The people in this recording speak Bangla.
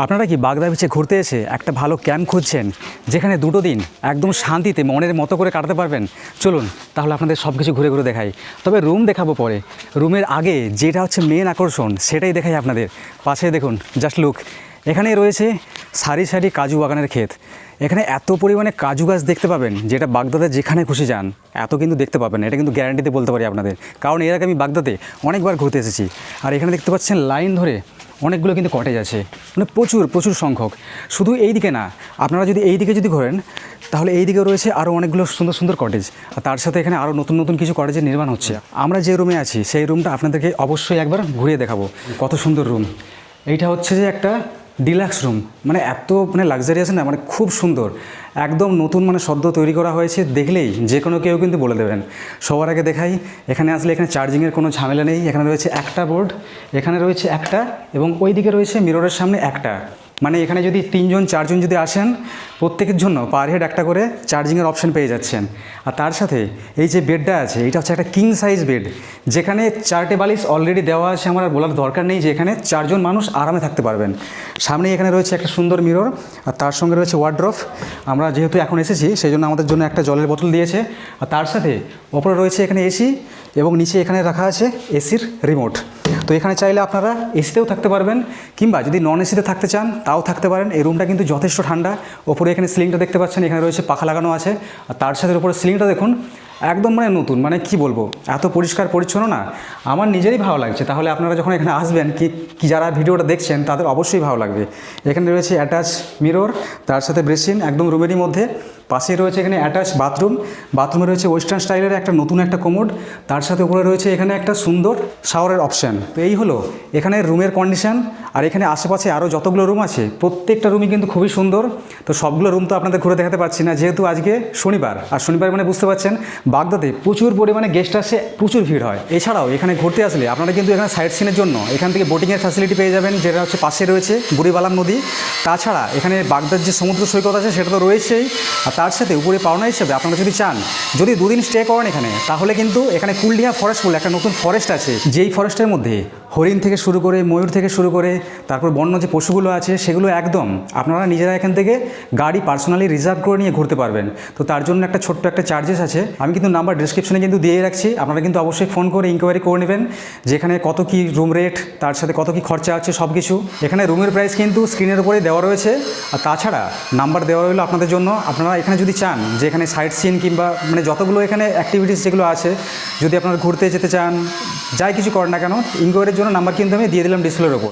আপনারা কি বাগদা বিচে ঘুরতে এসে একটা ভালো ক্যাম্প খুঁজছেন যেখানে দুটো দিন একদম শান্তিতে মনের মতো করে কাটাতে পারবেন? চলুন তাহলে আপনাদের সব কিছু ঘুরে ঘুরে দেখাই। তবে রুম দেখাবো পরে, রুমের আগে যেটা হচ্ছে মেন আকর্ষণ সেটাই দেখাই আপনাদের। পাশে দেখুন, জাস্ট লুক, এখানে রয়েছে সারি সারি কাজু বাগানের ক্ষেত। এখানে এত পরিমাণে কাজু গাছ দেখতে পাবেন যেটা বাগদাতে যেখানে খুশি যান এত কিন্তু দেখতে পাবেন, এটা কিন্তু গ্যারান্টিতে বলতে পারি আপনাদের, কারণ এর আগে আমি বাগদাতে অনেকবার ঘুরতে এসেছি। আর এখানে দেখতে পাচ্ছেন লাইন ধরে অনেকগুলো কিন্তু কটেজ আছে, মানে প্রচুর প্রচুর সংখ্যক। শুধু এই দিকে না, আপনারা যদি এই দিকে যদি ঘোরেন তাহলে এই দিকেও রয়েছে আরও অনেকগুলো সুন্দর সুন্দর কটেজ, আর তার সাথে এখানে আরও নতুন নতুন কিছু কটেজের নির্মাণ হচ্ছে। আমরা যে রুমে আছি সেই রুমটা আপনাদেরকে অবশ্যই একবার ঘুরিয়ে দেখাবো। কত সুন্দর রুম! এইটা হচ্ছে যে একটা ডিলাক্স রুম, মানে এত লাক্সারিয়াস না, মানে খুব সুন্দর, একদম নতুন, মানে সদ্য তৈরি করা হয়েছে। দেখলেই যে কোনো কেউ কিন্তু বলে দেবেন। সবার আগে দেখাই, এখানে আসলে এখানে চার্জিংয়ের কোনো ঝামেলা নেই। এখানে রয়েছে একটা বোর্ড, এখানে রয়েছে একটা, এবং ওই দিকে রয়েছে মিররের সামনে একটা। মানে এখানে যদি 3জন 4জন যদি আসেন, প্রত্যেকের জন্য পার হেড একটা করে চার্জিংয়ের অপশান পেয়ে যাচ্ছেন। আর তার সাথে এই যে বেডটা আছে, এটা হচ্ছে একটা কিং সাইজ বেড, যেখানে 4টে বালিশ অলরেডি দেওয়া আছে। আমার আর বলার দরকার নেই যে এখানে 4জন মানুষ আরামে থাকতে পারবেন। সামনে এখানে রয়েছে একটা সুন্দর মিরর, আর তার সঙ্গে রয়েছে ওয়ার্ড্রপ। আমরা যেহেতু এখন এসেছি সেই জন্য আমাদের জন্য একটা জলের বোতল দিয়েছে। আর তার সাথে ওপরে রয়েছে এখানে এসি, এবং নিচে এখানে রাখা আছে এসির রিমোট। তো এখানে চাইলে আপনারা এসিতেও থাকতে পারবেন, কিংবা যদি নন এসিতে থাকতে চান তাও থাকতে পারেন। এই রুমটা কিন্তু যথেষ্ট ঠান্ডা। ওপরে এখানে সিলিংটা দেখতে পাচ্ছেন, এখানে রয়েছে পাখা লাগানো আছে। আর তার সাথে ওপরে সিলিংটা দেখুন, একদম নতুন, কি বলবো, এত পরিষ্কার পরিচ্ছন্ন না, আমার নিজেরই ভালো লাগছে। তাহলে আপনারা যখন এখানে আসবেন, কি যারা ভিডিওটা দেখছেন তাদের অবশ্যই ভালো লাগবে। এখানে রয়েছে অ্যাটাচ মিরর, তার সাথে বেসিন একদম রুমেরই মধ্যে। পাশে রয়েছে এখানে অ্যাটাচ বাথরুম, বাথরুমে রয়েছে ওয়েস্টার্ন স্টাইলের একটা নতুন একটা কোমোড, তার সাথে উপরে রয়েছে এখানে একটা সুন্দর শাওয়ারের অপশান। তো এই হলো এখানে রুমের কন্ডিশন। আর এখানে আশেপাশে আরও যতগুলো রুম আছে প্রত্যেকটা রুমই কিন্তু খুবই সুন্দর। তো সবগুলো রুম তো আপনাদের ঘুরে দেখাতে পারছি না, যেহেতু আজকে শনিবার, আর শনিবার মানে বুঝতে পারছেন বাগদাতে প্রচুর পরিমাণে গেস্ট আসে, প্রচুর ভিড় হয়। এছাড়াও এখানে ঘুরতে আসলে আপনারা কিন্তু এখানে সাইট সিনের জন্য এখান থেকে বোটিংয়ের ফ্যাসিলিটি পেয়ে যাবেন, যেটা হচ্ছে পাশে রয়েছে বুড়িবালাম নদী। তাছাড়া এখানে বাগদার যে সমুদ্র সৈকত আছে সেটা তো রয়েছেই। আর তার সাথে উপরে পাওনা হিসেবে আপনারা যদি চান, যদি 2 দিন স্টে করেন এখানে, তাহলে কিন্তু এখানে কুলডিহা ফরেস্ট বলে একটা নতুন ফরেস্ট আছে, যেই ফরেস্টের মধ্যে হরিণ থেকে শুরু করে, ময়ূর থেকে শুরু করে, তারপর বন্য যে পশুগুলো আছে সেগুলো একদম আপনারা নিজেরা এখান থেকে গাড়ি পার্সোনালি রিজার্ভ করে নিয়ে ঘুরতে পারবেন। তো তার জন্য একটা ছোট্ট একটা চার্জেস আছে, আমি কিন্তু নাম্বার ডিসক্রিপশনে কিন্তু দিয়ে রাখছি। আপনারা কিন্তু অবশ্যই ফোন করে ইনকোয়ারি করে নেবেন যেখানে কত কি রুম রেট, তার সাথে কত কি খরচা আছে সব কিছু। এখানে রুমের প্রাইস কিন্তু স্ক্রিনের উপরে দেওয়া রয়েছে। আর তাছাড়া নাম্বার দেওয়া হলো আপনাদের জন্য। আপনারা এখানে যদি চান যে এখানে সাইট সিন কিংবা যতগুলো এখানে অ্যাক্টিভিটিস যেগুলো আছে, যদি আপনারা ঘুরতে যেতে চান, যাই কিছু করেন না কেন, ইনকোয়ারির জন্য নাম্বার কিন্তু আমি দিয়ে দিলাম ডিসপ্লের ওপর।